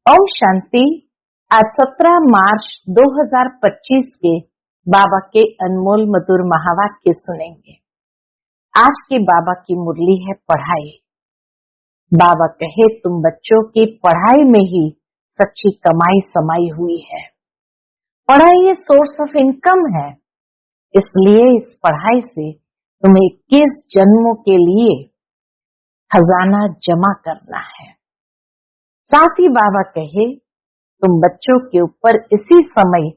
ओम शांति। आज 17 मार्च 2025 के बाबा के अनमोल मधुर महावाक्य सुनेंगे। आज की बाबा की मुरली है पढ़ाई। बाबा कहे तुम बच्चों की पढ़ाई में ही सच्ची कमाई समाई हुई है। पढ़ाई ये सोर्स ऑफ इनकम है, इसलिए इस पढ़ाई से तुम्हें 21 जन्मों के लिए खजाना जमा करना है। साथ ही बाबा कहे तुम बच्चों के ऊपर इसी समय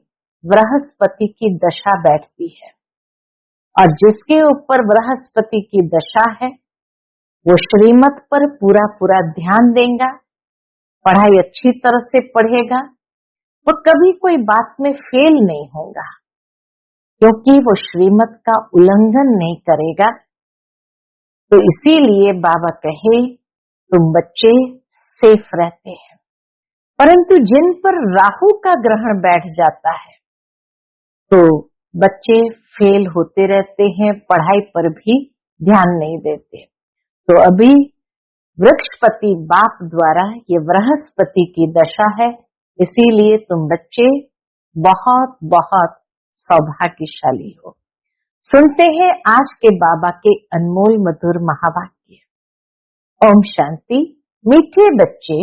बृहस्पति की दशा बैठती है और जिसके ऊपर बृहस्पति की दशा है वो श्रीमत पर पूरा पूरा ध्यान देगा, पढ़ाई अच्छी तरह से पढ़ेगा, वो कभी कोई बात में फेल नहीं होगा क्योंकि वो श्रीमत का उल्लंघन नहीं करेगा। तो इसीलिए बाबा कहे तुम बच्चे सेफ रहते हैं। परंतु जिन पर राहु का ग्रहण बैठ जाता है तो बच्चे फेल होते रहते हैं, पढ़ाई पर भी ध्यान नहीं देते। तो अभी वृक्षपति बाप द्वारा ये बृहस्पति की दशा है, इसीलिए तुम बच्चे बहुत बहुत सौभाग्यशाली हो। सुनते हैं आज के बाबा के अनमोल मधुर महावाक्य। ओम शांति। मीठे बच्चे,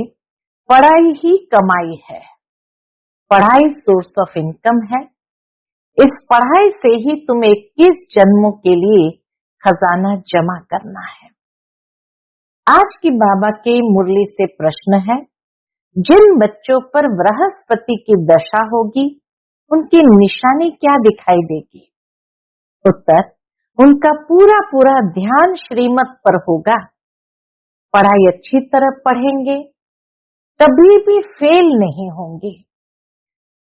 पढ़ाई ही कमाई है। पढ़ाई सोर्स ऑफ इनकम है। इस पढ़ाई से ही तुम्हें 21 जन्मों के लिए खजाना जमा करना है। आज की बाबा के मुरली से प्रश्न है, जिन बच्चों पर बृहस्पति की दशा होगी उनकी निशानी क्या दिखाई देगी? उत्तर, उनका पूरा पूरा ध्यान श्रीमत पर होगा। पढ़ाई अच्छी तरह पढ़ेंगे, कभी भी फेल नहीं होंगे।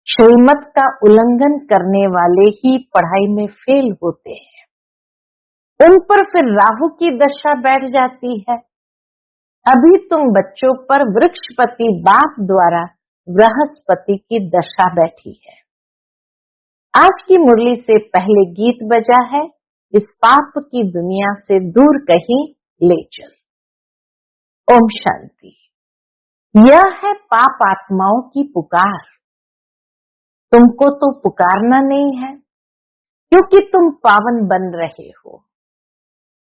श्रीमत का उल्लंघन करने वाले ही पढ़ाई में फेल होते हैं। उन पर फिर राहु की दशा बैठ जाती है। अभी तुम बच्चों पर वृक्षपति बाप द्वारा बृहस्पति की दशा बैठी है। आज की मुरली से पहले गीत बजा है, इस पाप की दुनिया से दूर कहीं ले चल। ओम शांति। यह है पाप आत्माओं की पुकार। तुमको तो पुकारना नहीं है क्योंकि तुम पावन बन रहे हो।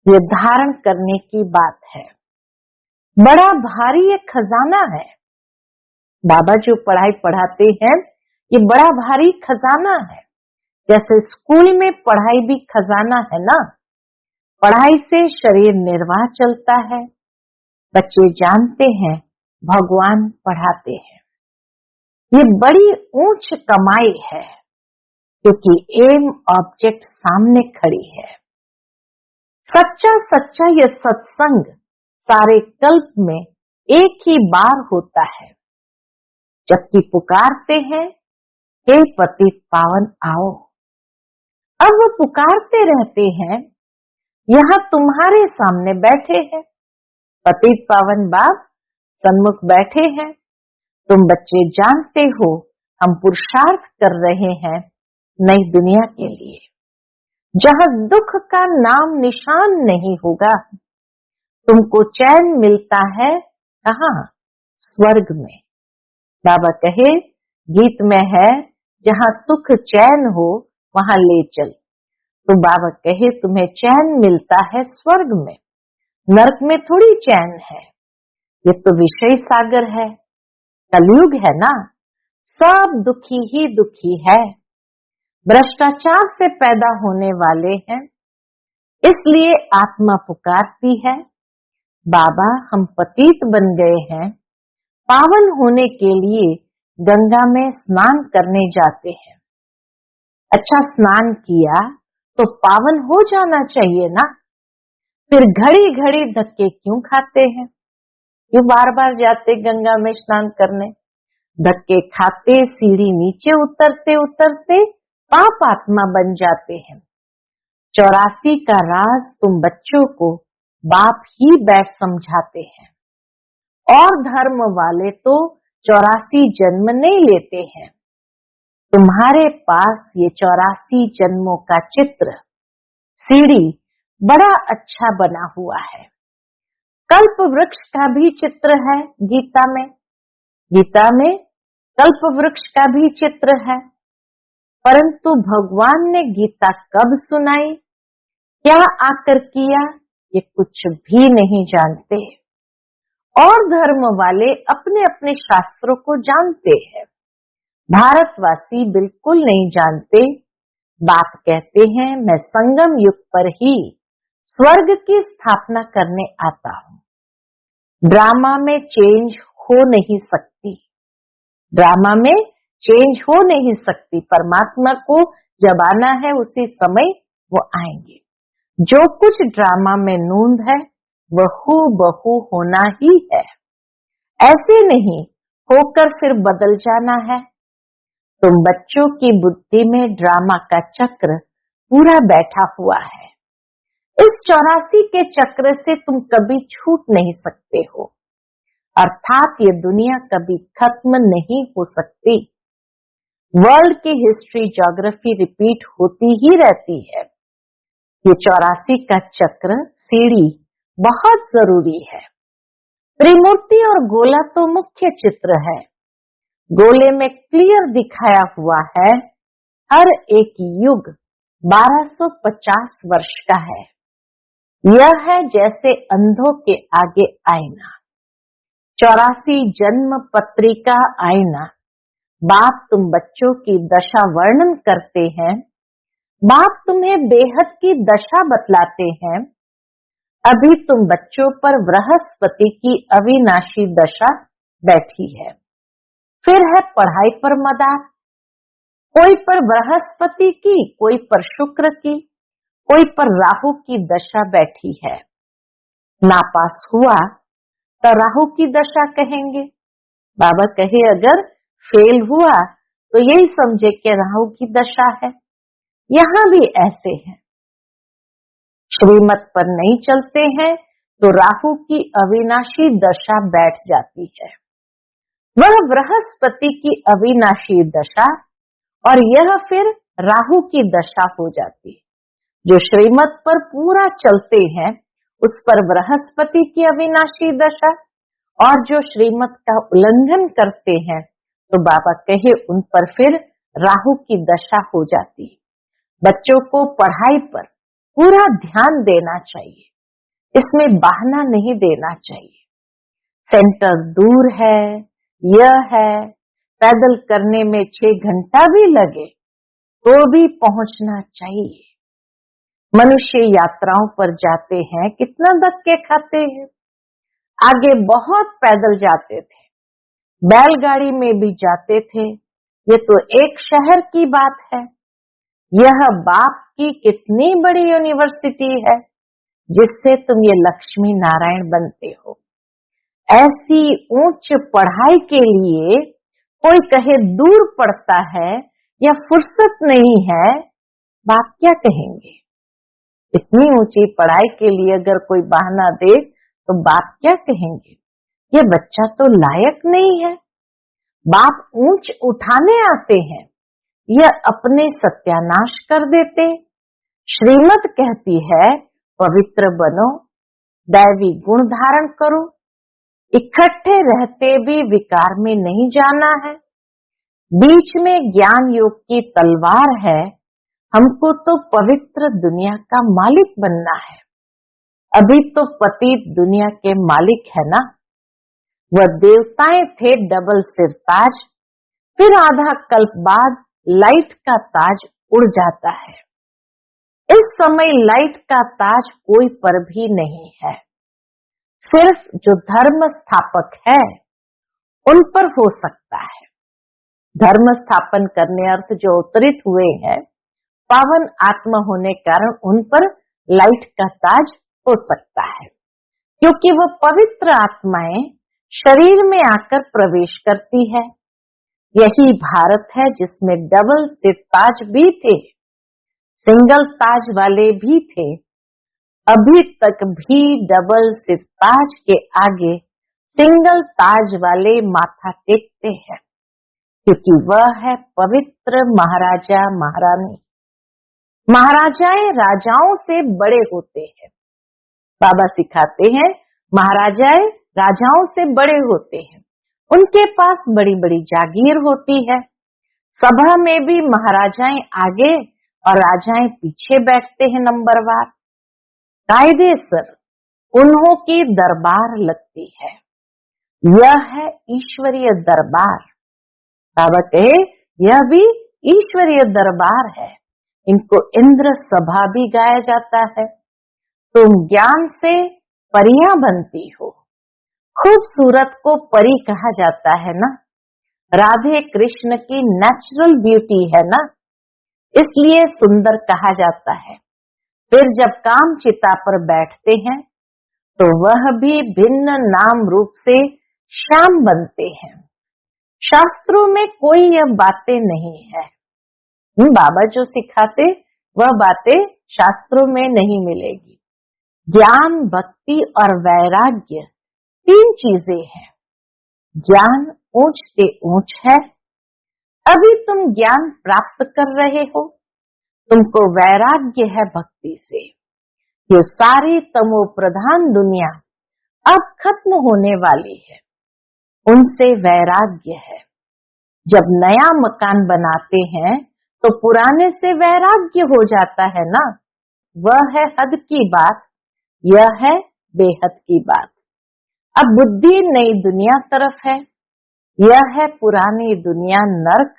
यह धारण करने की बात है। बड़ा भारी एक खजाना है। बाबा जो पढ़ाई पढ़ाते हैं ये बड़ा भारी खजाना है। जैसे स्कूल में पढ़ाई भी खजाना है ना। पढ़ाई से शरीर निर्वाह चलता है। बच्चे जानते हैं भगवान पढ़ाते हैं। ये बड़ी ऊंच कमाई है क्योंकि एम ऑब्जेक्ट सामने खड़ी है। सच्चा सच्चा ये सत्संग सारे कल्प में एक ही बार होता है। जबकि पुकारते हैं, हे पतित पावन आओ। अब वो पुकारते रहते हैं, यहाँ तुम्हारे सामने बैठे हैं। पतित पावन बाप सन्मुख बैठे हैं। तुम बच्चे जानते हो हम पुरुषार्थ कर रहे हैं नई दुनिया के लिए, जहाँ दुख का नाम निशान नहीं होगा। तुमको चैन मिलता है कहाँ? स्वर्ग में। बाबा कहे गीत में है, जहाँ सुख चैन हो वहां ले चल। तो बाबा कहे तुम्हें चैन मिलता है स्वर्ग में, नरक में थोड़ी चैन है। ये तो विषय सागर है, कलयुग है ना। सब दुखी ही दुखी है। भ्रष्टाचार से पैदा होने वाले हैं, इसलिए आत्मा पुकारती है, बाबा हम पतित बन गए हैं, पावन होने के लिए गंगा में स्नान करने जाते हैं। अच्छा स्नान किया तो पावन हो जाना चाहिए ना। फिर घड़ी घड़ी धक्के क्यों खाते हैं? क्यों बार बार जाते गंगा में स्नान करने? धक्के खाते, सीढ़ी नीचे उतरते उतरते पाप आत्मा बन जाते हैं। 84 का राज तुम बच्चों को बाप ही बैठ समझाते हैं। और धर्म वाले तो 84 जन्म नहीं लेते हैं। तुम्हारे पास ये 84 जन्मों का चित्र, सीढ़ी बड़ा अच्छा बना हुआ है। कल्प वृक्ष का भी चित्र है गीता में। गीता में कल्प वृक्ष का भी चित्र है, परंतु भगवान ने गीता कब सुनाई, क्या आकर किया, ये कुछ भी नहीं जानते। और धर्म वाले अपने अपने शास्त्रों को जानते हैं, भारतवासी बिल्कुल नहीं जानते। बाप कहते हैं मैं संगम युग पर ही स्वर्ग की स्थापना करने आता हूं। ड्रामा में चेंज हो नहीं सकती, ड्रामा में चेंज हो नहीं सकती। परमात्मा को जब आना है उसी समय वो आएंगे। जो कुछ ड्रामा में नूंद है वह हूबहू होना ही है, ऐसे नहीं होकर फिर बदल जाना है। तुम बच्चों की बुद्धि में ड्रामा का चक्र पूरा बैठा हुआ है। इस 84 के चक्र से तुम कभी छूट नहीं सकते हो, अर्थात ये दुनिया कभी खत्म नहीं हो सकती। वर्ल्ड की हिस्ट्री ज्योग्राफी रिपीट होती ही रहती है। ये 84 का चक्र सीढ़ी बहुत जरूरी है। त्रिमूर्ति और गोला तो मुख्य चित्र है। गोले में क्लियर दिखाया हुआ है हर एक युग 1250 वर्ष का है। यह है जैसे अंधों के आगे आईना, 84 जन्म पत्रिका आईना। बाप तुम बच्चों की दशा वर्णन करते हैं, बाप तुम्हें बेहद की दशा बतलाते हैं। अभी तुम बच्चों पर बृहस्पति की अविनाशी दशा बैठी है। फिर है पढ़ाई पर मदार, कोई पर बृहस्पति की, कोई पर शुक्र की, कोई पर राहु की दशा बैठी है। नापास हुआ तो राहु की दशा कहेंगे। बाबा कहे अगर फेल हुआ तो यही समझे कि राहु की दशा है। यहां भी ऐसे है, श्रीमत पर नहीं चलते हैं तो राहु की अविनाशी दशा बैठ जाती है। वह बृहस्पति की अविनाशी दशा और यह फिर राहु की दशा हो जाती है। जो श्रीमत पर पूरा चलते हैं उस पर बृहस्पति की अविनाशी दशा, और जो श्रीमत का उल्लंघन करते हैं तो बाबा कहे उन पर फिर राहु की दशा हो जाती है। बच्चों को पढ़ाई पर पूरा ध्यान देना चाहिए, इसमें बहाना नहीं देना चाहिए। सेंटर दूर है, यह है, पैदल करने में 6 घंटा भी लगे तो भी पहुंचना चाहिए। मनुष्य यात्राओं पर जाते हैं, कितना धक्के खाते हैं। आगे बहुत पैदल जाते थे, बैलगाड़ी में भी जाते थे। ये तो एक शहर की बात है। यह बाप की कितनी बड़ी यूनिवर्सिटी है जिससे तुम ये लक्ष्मी नारायण बनते हो। ऐसी उच्च पढ़ाई के लिए कोई कहे दूर पड़ता है या फुर्सत नहीं है, बाप क्या कहेंगे। इतनी ऊंची पढ़ाई के लिए अगर कोई बहाना दे तो बाप क्या कहेंगे, ये बच्चा तो लायक नहीं है। बाप ऊंच उठाने आते हैं, यह अपने सत्यानाश कर देते। श्रीमत कहती है पवित्र बनो, दैवी गुण धारण करो, इकट्ठे रहते भी विकार में नहीं जाना है। बीच में ज्ञान योग की तलवार है, हमको तो पवित्र दुनिया का मालिक बनना है। अभी तो पतित दुनिया के मालिक है ना। वह देवताएं थे डबल सिर ताज, फिर आधा कल्प बाद लाइट का ताज उड़ जाता है। इस समय लाइट का ताज कोई पर भी नहीं है, सिर्फ जो धर्म स्थापक है उन पर हो सकता है। धर्म स्थापन करने अर्थ जो अवतरित हुए हैं, पावन आत्मा होने कारण उन पर लाइट का ताज हो सकता है, क्योंकि वह पवित्र आत्माएं शरीर में आकर प्रवेश करती है। यही भारत है जिसमें डबल सिर ताज भी थे, सिंगल ताज वाले भी थे। अभी तक भी डबल सिर ताज के आगे सिंगल ताज वाले माथा टेकते हैं, क्योंकि वह है पवित्र महाराजा महारानी। महाराजाएं राजाओं से बड़े होते हैं। बाबा सिखाते हैं महाराजाएं राजाओं से बड़े होते हैं। उनके पास बड़ी बड़ी जागीर होती है। सभा में भी महाराजाएं आगे और राजाएं पीछे बैठते हैं नंबरवार। कायदेसर उन्हों की दरबार लगती है। यह है ईश्वरीय दरबार। बाबा कहे यह भी ईश्वरीय दरबार है। इनको इंद्र सभा भी गाया जाता है। तुम ज्ञान से परियां बनती हो। खूबसूरत को परी कहा जाता है ना। राधे कृष्ण की नेचुरल ब्यूटी है ना, इसलिए सुंदर कहा जाता है। फिर जब काम चिता पर बैठते हैं तो वह भी भिन्न नाम रूप से श्याम बनते हैं। शास्त्रों में कोई यह बातें नहीं है। बाबा जो सिखाते वह बातें शास्त्रों में नहीं मिलेगी। ज्ञान, भक्ति और वैराग्य 3 चीजें हैं। ज्ञान ऊंच से ऊंच है। अभी तुम ज्ञान प्राप्त कर रहे हो, तुमको वैराग्य है भक्ति से। ये सारी तमो प्रधान दुनिया अब खत्म होने वाली है, उनसे वैराग्य है। जब नया मकान बनाते हैं तो पुराने से वैराग्य हो जाता है ना। वह है हद की बात, यह है बेहद की बात। अब बुद्धि नई दुनिया तरफ है, यह है पुरानी दुनिया नरक।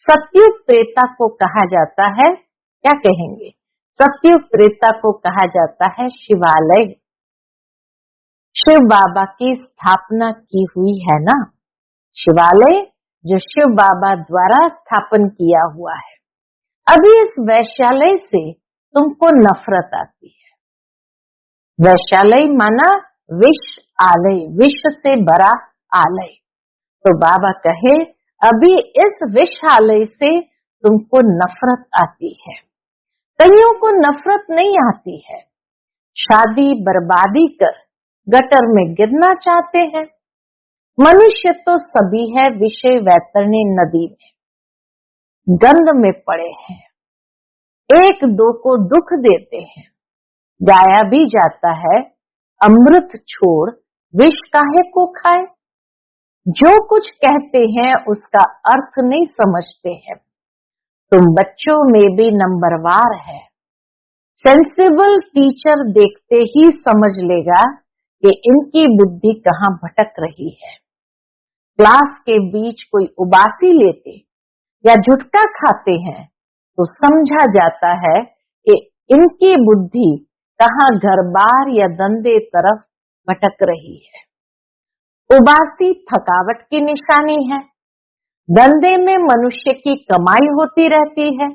सतयुग त्रेता को कहा जाता है, क्या कहेंगे? सतयुग त्रेता को कहा जाता है शिवालय। शिव बाबा की स्थापना की हुई है ना, शिवालय जो शिव बाबा द्वारा स्थापन किया हुआ है। अभी इस वैश्यालय से तुमको नफरत आती है। वैश्यालय माना विष आलय, विष से भरा आलय। तो बाबा कहे अभी इस विषालय से तुमको नफरत आती है। कईयों को नफरत नहीं आती है, शादी बर्बादी कर गटर में गिरना चाहते हैं। मनुष्य तो सभी है विषय वैतरणी नदी में, गंध में पड़े हैं। एक दो को दुख देते हैं। गाया भी जाता है अमृत छोड़ विष काहे को खाए। जो कुछ कहते हैं उसका अर्थ नहीं समझते हैं। तुम बच्चों में भी नंबरवार है। सेंसिबल टीचर देखते ही समझ लेगा कि इनकी बुद्धि कहाँ भटक रही है। क्लास के बीच कोई उबासी लेते या झुटका खाते हैं तो समझा जाता है कि इनकी बुद्धि कहाँ घर बार या धंधे तरफ भटक रही है। उबासी थकावट की निशानी है। धंधे में मनुष्य की कमाई होती रहती है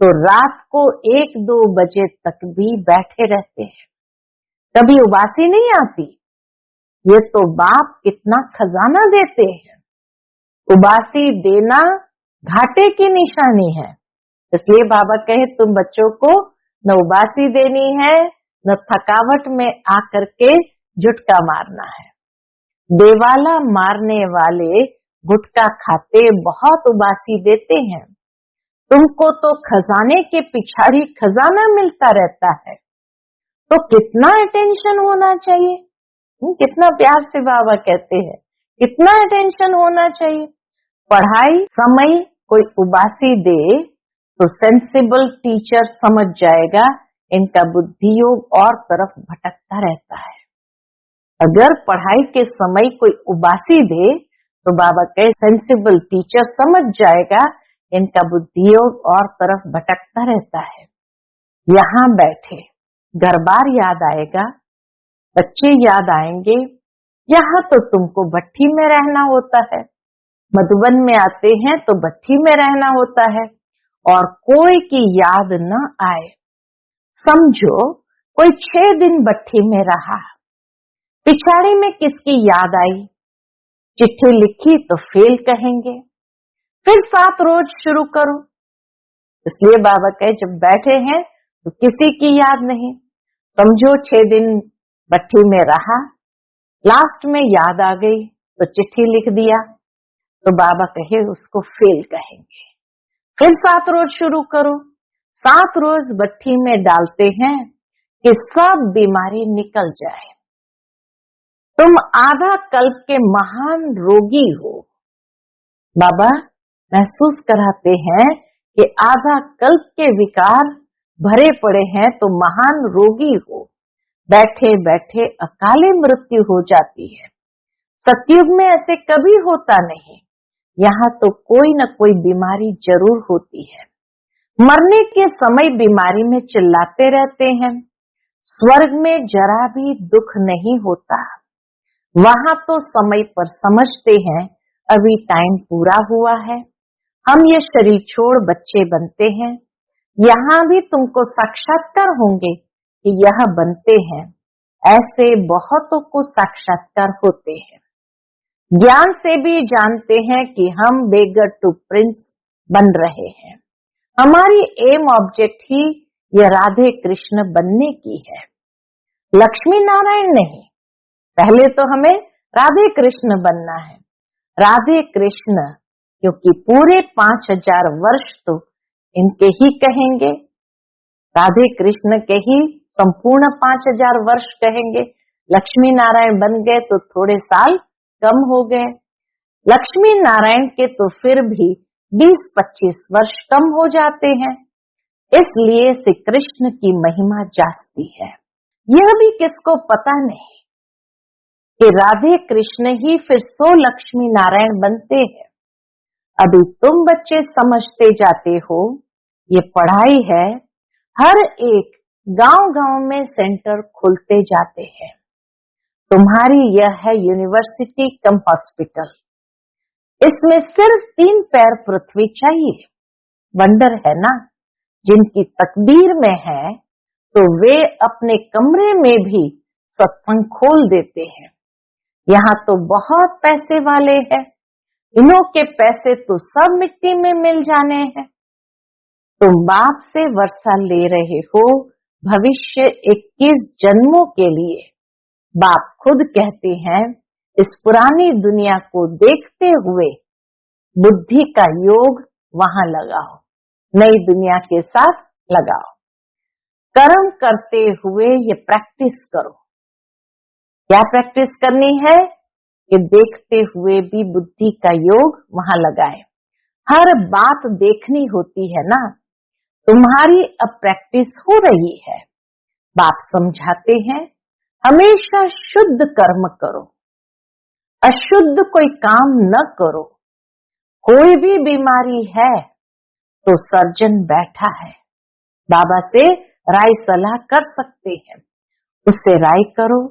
तो रात को 1-2 बजे तक भी बैठे रहते हैं, कभी उबासी नहीं आती। ये तो बाप कितना खजाना देते हैं। उबासी देना घाटे की निशानी है। इसलिए बाबा कहे तुम बच्चों को न उबासी देनी है, न थकावट में आकर के झुटका मारना है। देवाला मारने वाले गुटखा खाते बहुत उबासी देते हैं। तुमको तो खजाने के पिछाड़ी खजाना मिलता रहता है, तो कितना अटेंशन होना चाहिए। कितना प्यार से बाबा कहते हैं, कितना अटेंशन होना चाहिए। पढ़ाई समय कोई उबासी दे तो सेंसिबल टीचर समझ जाएगा इनका बुद्धि योग और तरफ भटकता रहता है। अगर पढ़ाई के समय कोई उबासी दे तो बाबा कहे सेंसिबल टीचर समझ जाएगा इनका बुद्धि योग और तरफ भटकता रहता है। यहाँ बैठे घर बार याद आएगा, बच्चे याद आएंगे। यहाँ तो तुमको भट्ठी में रहना होता है, मधुबन में आते हैं तो भट्ठी में रहना होता है और कोई की याद न आए। समझो कोई 6 दिन भट्ठी में रहा, पिछाड़ी में किसकी याद आई, चिट्ठी लिखी तो फेल कहेंगे। फिर 7 रोज शुरू करो। इसलिए बाबा कहे जब बैठे हैं तो किसी की याद नहीं। समझो 6 दिन भट्ठी में रहा, लास्ट में याद आ गई तो चिट्ठी लिख दिया, तो बाबा कहे उसको फेल कहेंगे। फिर 7 रोज शुरू करो। 7 रोज भट्ठी में डालते हैं कि सब बीमारी निकल जाए। तुम आधा कल्प के महान रोगी हो। बाबा महसूस कराते हैं कि आधा कल्प के विकार भरे पड़े हैं तो महान रोगी हो। बैठे बैठे अकाले मृत्यु हो जाती है। सतयुग में ऐसे कभी होता नहीं। यहाँ तो कोई न कोई बीमारी जरूर होती है। मरने के समय बीमारी में चिल्लाते रहते हैं। स्वर्ग में जरा भी दुख नहीं होता। वहां तो समय पर समझते हैं अभी टाइम पूरा हुआ है, हम ये शरीर छोड़ बच्चे बनते हैं। यहाँ भी तुमको साक्षात्कार होंगे कि यह बनते हैं। ऐसे बहुतों को साक्षात्कार होते हैं। ज्ञान से भी जानते हैं कि हम बेगर टू प्रिंस बन रहे हैं। हमारी एम ऑब्जेक्ट ही ये राधे कृष्ण बनने की है, लक्ष्मी नारायण नहीं। पहले तो हमें राधे कृष्ण बनना है। राधे कृष्ण क्योंकि पूरे 5000 वर्ष तो इनके ही कहेंगे, राधे कृष्ण के ही संपूर्ण 5000 वर्ष कहेंगे। लक्ष्मी नारायण बन गए तो थोड़े साल कम हो गए। लक्ष्मी नारायण के तो फिर भी 20-25 वर्ष कम हो जाते हैं। इसलिए श्री कृष्ण की महिमा जास्ती है। यह भी किसको पता नहीं कि राधे कृष्ण ही फिर 100 लक्ष्मी नारायण बनते हैं। अभी तुम बच्चे समझते जाते हो, ये पढ़ाई है। हर एक गांव-गांव में सेंटर खुलते जाते हैं। तुम्हारी यह है यूनिवर्सिटी कम हॉस्पिटल। इसमें सिर्फ 3 पैर पृथ्वी चाहिए। वंडर है ना, जिनकी तकदीर में है तो वे अपने कमरे में भी सत्संग खोल देते हैं। यहाँ तो बहुत पैसे वाले हैं, इन्हों के पैसे तो सब मिट्टी में मिल जाने हैं। तुम बाप से वर्षा ले रहे हो भविष्य 21 जन्मों के लिए। बाप खुद कहते हैं इस पुरानी दुनिया को देखते हुए बुद्धि का योग वहां लगाओ, नई दुनिया के साथ लगाओ। कर्म करते हुए ये प्रैक्टिस करो। क्या प्रैक्टिस करनी है कि देखते हुए भी बुद्धि का योग वहां लगाए। हर बात देखनी होती है ना। तुम्हारी अब प्रैक्टिस हो रही है। बाप समझाते हैं हमेशा शुद्ध कर्म करो, अशुद्ध कोई काम न करो। कोई भी बीमारी है तो सर्जन बैठा है, बाबा से राय सलाह कर सकते हैं। उससे राय करो।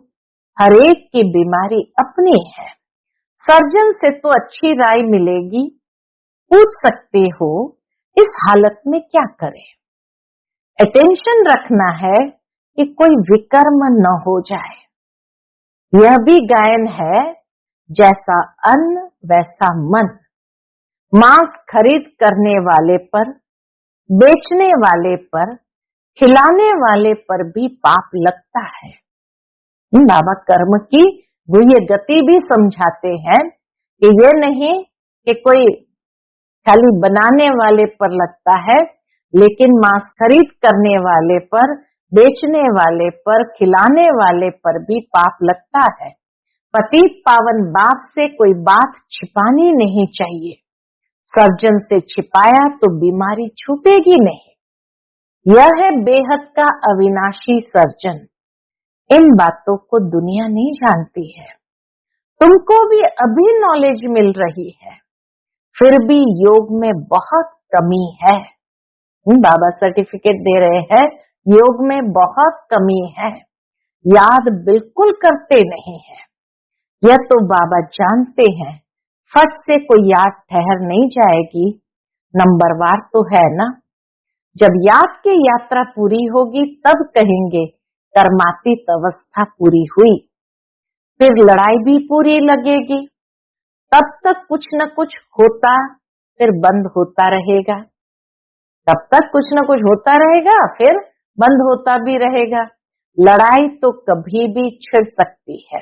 हर एक की बीमारी अपनी है। सर्जन से तो अच्छी राय मिलेगी। पूछ सकते हो इस हालत में क्या करें। अटेंशन रखना है कि कोई विकर्म न हो जाए। यह भी गायन है, जैसा अन्न वैसा मन। मांस खरीद करने वाले पर, बेचने वाले पर, खिलाने वाले पर भी पाप लगता है। बाबा कर्म की गुह्य गति भी समझाते हैं कि ये नहीं कि कोई खाली बनाने वाले पर लगता है, लेकिन मांस खरीद करने वाले पर, बेचने वाले पर, खिलाने वाले पर भी पाप लगता है। पतित पावन बाप से कोई बात छिपानी नहीं चाहिए। सर्जन से छिपाया तो बीमारी छूटेगी नहीं। यह है बेहद का अविनाशी सर्जन। इन बातों को दुनिया नहीं जानती है। तुमको भी अभी नॉलेज मिल रही है, फिर भी योग में बहुत कमी है। बाबा सर्टिफिकेट दे रहे हैं, योग में बहुत कमी है। याद बिल्कुल करते नहीं है। यह तो बाबा जानते हैं। फट से कोई याद ठहर नहीं जाएगी। नंबरवार तो है ना। जब याद की यात्रा पूरी होगी तब कहेंगे कर्मातीत अवस्था पूरी हुई। फिर लड़ाई भी पूरी लगेगी। तब तक कुछ न कुछ होता फिर बंद होता रहेगा। तब तक कुछ न कुछ होता रहेगा, फिर बंद होता भी रहेगा। लड़ाई तो कभी भी छिड़ सकती है,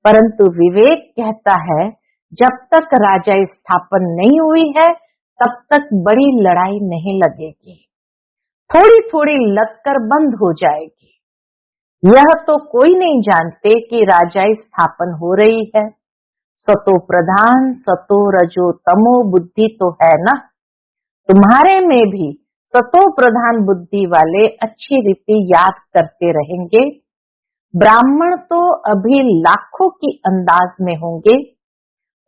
परंतु विवेक कहता है जब तक राजा स्थापन नहीं हुई है तब तक बड़ी लड़ाई नहीं लगेगी। थोड़ी थोड़ी लगकर बंद हो जाएगी। यह तो कोई नहीं जानते कि राजाई स्थापन हो रही है। सतो प्रधान सतो रजो तमो बुद्धि तो है ना, तुम्हारे में भी सतो प्रधान बुद्धि वाले अच्छी रीति याद करते रहेंगे। ब्राह्मण तो अभी लाखों की अंदाज में होंगे,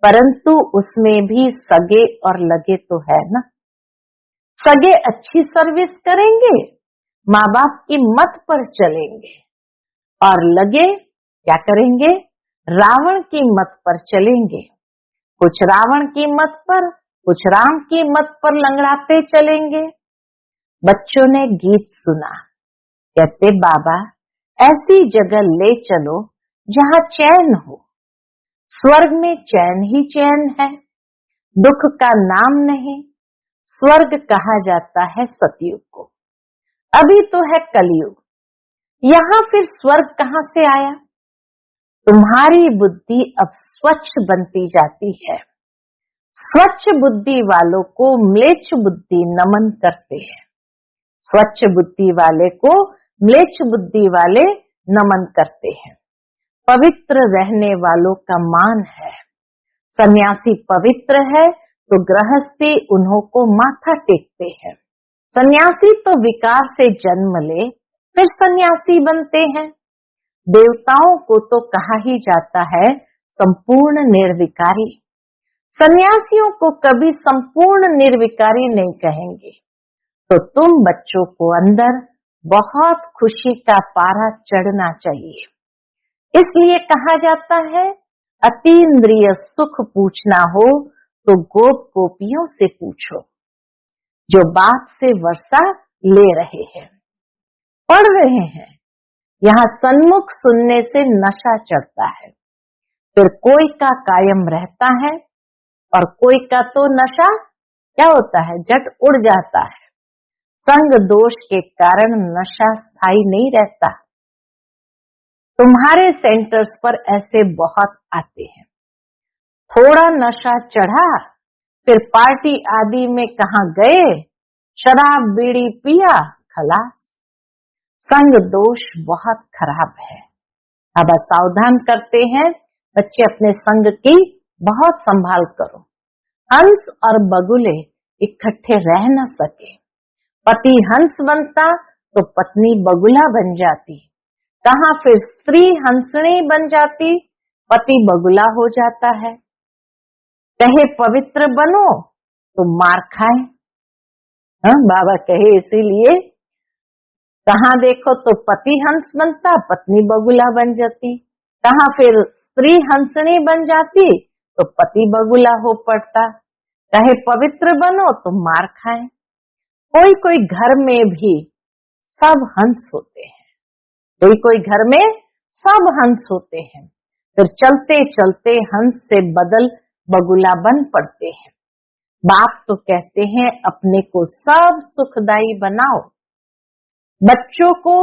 परंतु उसमें भी सगे और लगे तो है ना। सगे अच्छी सर्विस करेंगे, माँ बाप की मत पर चलेंगे, और लगे क्या करेंगे, रावण की मत पर चलेंगे। कुछ रावण की मत पर, कुछ राम की मत पर लंगड़ाते चलेंगे। बच्चों ने गीत सुना, कहते बाबा ऐसी जगह ले चलो जहाँ चैन हो। स्वर्ग में चैन ही चैन है, दुख का नाम नहीं। स्वर्ग कहा जाता है सतयुग को, अभी तो है कलयुग। यहाँ फिर स्वर्ग कहाँ से आया। तुम्हारी बुद्धि अब स्वच्छ बनती जाती है। स्वच्छ बुद्धि वालों को म्लेच्छ बुद्धि नमन करते हैं। स्वच्छ बुद्धि वाले को म्लेच्छ बुद्धि वाले नमन करते हैं। पवित्र रहने वालों का मान है। सन्यासी पवित्र है तो गृहस्थी उन्हों को माथा टेकते हैं। सन्यासी तो विकार से जन्म ले फिर सन्यासी बनते हैं। देवताओं को तो कहा ही जाता है संपूर्ण निर्विकारी। सन्यासियों को कभी संपूर्ण निर्विकारी नहीं कहेंगे। तो तुम बच्चों को अंदर बहुत खुशी का पारा चढ़ना चाहिए। इसलिए कहा जाता है अतीन्द्रिय सुख पूछना हो तो गोप गोपियों से पूछो, जो बाप से वर्षा ले रहे हैं, पढ़ रहे हैं। यहाँ सन्मुख सुनने से नशा चढ़ता है, फिर कोई का कायम रहता है और कोई का तो नशा क्या होता है, झट उड़ जाता है। संग दोष के कारण नशा स्थायी नहीं रहता। तुम्हारे सेंटर्स पर ऐसे बहुत आते हैं। थोड़ा नशा चढ़ा, फिर पार्टी आदि में कहाँ गए, शराब बीड़ी पिया, खलास। संग दोष बहुत खराब है। अब सावधान करते हैं, बच्चे अपने संग की बहुत संभाल करो। हंस और बगुले इकट्ठे रह न सके। पति हंस बनता तो पत्नी बगुला बन जाती। कहाँ फिर स्त्री हंसनी बन जाती, पति बगुला हो जाता है। कहे पवित्र बनो तो मार खाए। बाबा कहे इसीलिए कहाँ देखो तो पति हंस बनता, पत्नी बगुला बन जाती। कहाँ फिर स्त्री हंसनी बन जाती तो पति बगुला हो पड़ता। कहे पवित्र बनो तो मार खाए। कोई कोई घर में भी सब हंस होते हैं, कोई कोई घर में सब हंस होते हैं, फिर चलते चलते हंस से बदल बगुला बन पड़ते हैं। बाप तो कहते हैं अपने को सब सुखदाई बनाओ, बच्चों को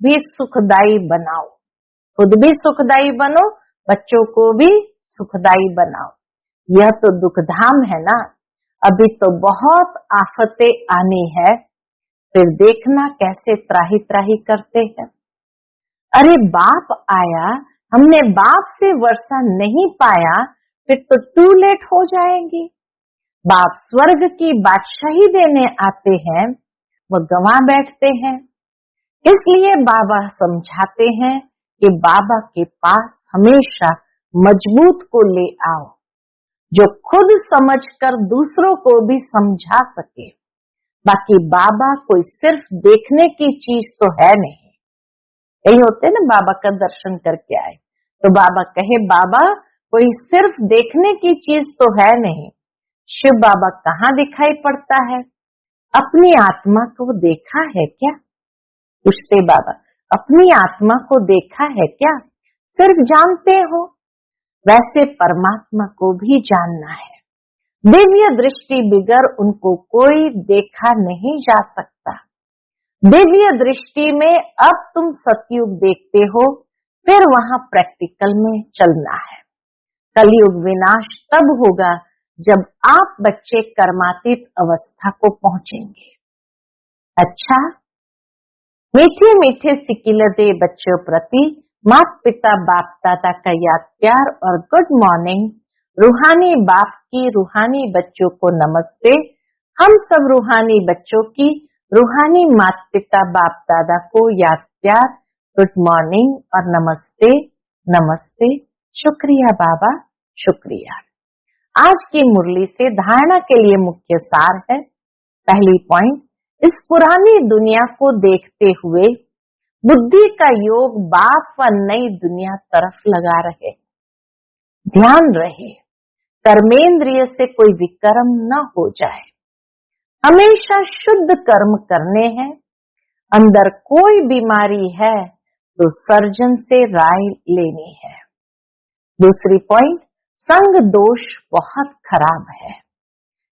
भी सुखदाई बनाओ, खुद भी सुखदाई बनो, बच्चों को भी सुखदाई बनाओ। यह तो दुखधाम है ना। अभी तो बहुत आफतें आनी है, फिर देखना कैसे त्राही त्राही करते हैं। अरे बाप आया, हमने बाप से वर्षा नहीं पाया, फिर तो टू लेट हो जाएंगी। बाप स्वर्ग की बादशाही देने आते हैं, वो गंवा बैठते हैं। इसलिए बाबा समझाते हैं कि बाबा के पास हमेशा मजबूत को ले आओ, जो खुद समझकर दूसरों को भी समझा सके। बाकी बाबा कोई सिर्फ देखने की चीज तो है नहीं। यही होते ना, बाबा का दर्शन करके आए तो बाबा कहे बाबा कोई सिर्फ देखने की चीज तो है नहीं। शिव बाबा कहाँ दिखाई पड़ता है, अपनी आत्मा को देखा है क्या? पूछते बाबा, अपनी आत्मा को देखा है क्या? सिर्फ जानते हो, वैसे परमात्मा को भी जानना है। दिव्य दृष्टि बिगर उनको कोई देखा नहीं जा सकता। दिव्य दृष्टि में अब तुम सतयुग देखते हो, फिर वहां प्रैक्टिकल में चलना है। कलयुग विनाश तब होगा जब आप बच्चे कर्मातीत अवस्था को पहुंचेंगे। अच्छा, मीठे मीठे सिकिलते बच्चों प्रति माता पिता बाप दादा का याद प्यार और गुड मॉर्निंग। रूहानी बाप की रूहानी बच्चों को नमस्ते। हम सब रूहानी बच्चों की रूहानी माता पिता बाप दादा को याद प्यार, गुड मॉर्निंग और नमस्ते नमस्ते। शुक्रिया बाबा, शुक्रिया। आज की मुरली से धारणा के लिए मुख्य सार है। पहली पॉइंट, इस पुरानी दुनिया को देखते हुए बुद्धि का योग बाप व नई दुनिया तरफ लगा रहे। ध्यान रहे कर्मेंद्रिय से कोई विकर्म न हो जाए। हमेशा शुद्ध कर्म करने हैं। अंदर कोई बीमारी है तो सर्जन से राय लेनी है। दूसरी पॉइंट, संग दोष बहुत खराब है।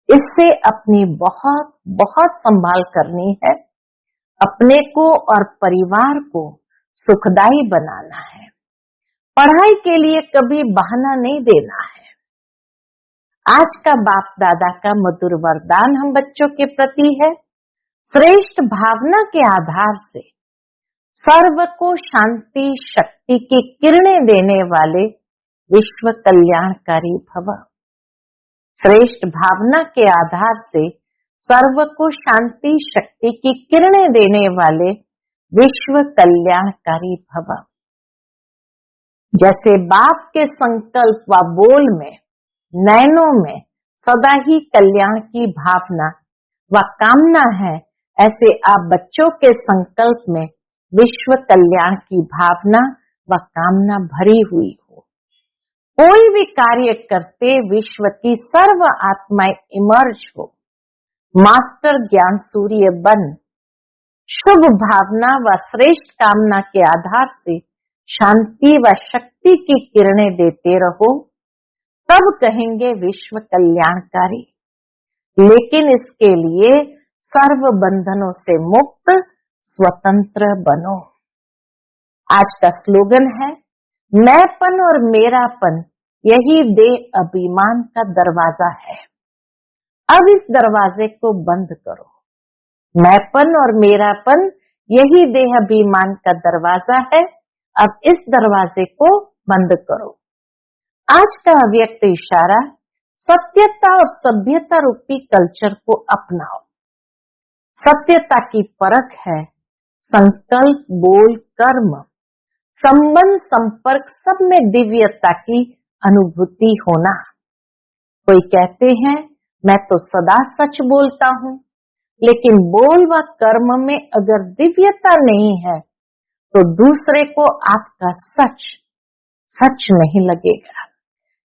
इससे अपनी बहुत बहुत संभाल करनी है। अपने को और परिवार को सुखदायी बनाना है। पढ़ाई के लिए कभी बहाना नहीं देना है। आज का बाप दादा का मधुर वरदान हम बच्चों के प्रति है। श्रेष्ठ भावना के आधार से सर्व को शांति शक्ति की किरणें देने वाले विश्व कल्याणकारी भव। श्रेष्ठ भावना के आधार से सर्व को शांति शक्ति की किरणें देने वाले विश्व कल्याणकारी भव। जैसे बाप के संकल्प व बोल में, नयनों में सदा ही कल्याण की भावना व कामना है, ऐसे आप बच्चों के संकल्प में विश्व कल्याण की भावना व कामना भरी हुई हो। कोई भी कार्य करते विश्व की सर्व आत्माएं इमर्ज हो। मास्टर ज्ञान सूर्य बन शुभ भावना व श्रेष्ठ कामना के आधार से शांति व शक्ति की किरणें देते रहो, तब कहेंगे विश्व कल्याणकारी। लेकिन इसके लिए सर्व बंधनों से मुक्त स्वतंत्र बनो। आज का स्लोगन है, मैंपन और मेरापन यही देह अभिमान का दरवाजा है। अब इस दरवाजे को बंद करो। मैंपन और मेरापन यही देह अभिमान का दरवाजा है। अब इस दरवाजे को बंद करो। आज का अव्यक्त इशारा, सत्यता और सभ्यता रूपी कल्चर को अपनाओ। सत्यता की परख है संकल्प, बोल, कर्म, संबंध, संपर्क सब में दिव्यता की अनुभूति होना। कोई कहते हैं मैं तो सदा सच बोलता हूँ, लेकिन बोल व कर्म में अगर दिव्यता नहीं है तो दूसरे को आपका सच सच नहीं लगेगा।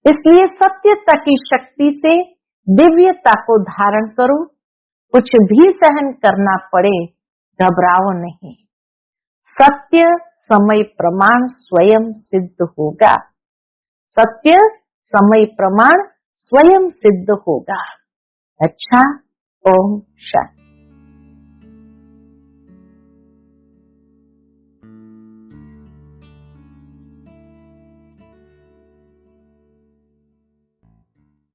इसलिए सत्यता की शक्ति से दिव्यता को धारण करो। कुछ भी सहन करना पड़े, घबराओ नहीं। सत्य समय प्रमाण स्वयं सिद्ध होगा। सत्य समय प्रमाण स्वयं सिद्ध होगा। अच्छा, ओम शांति।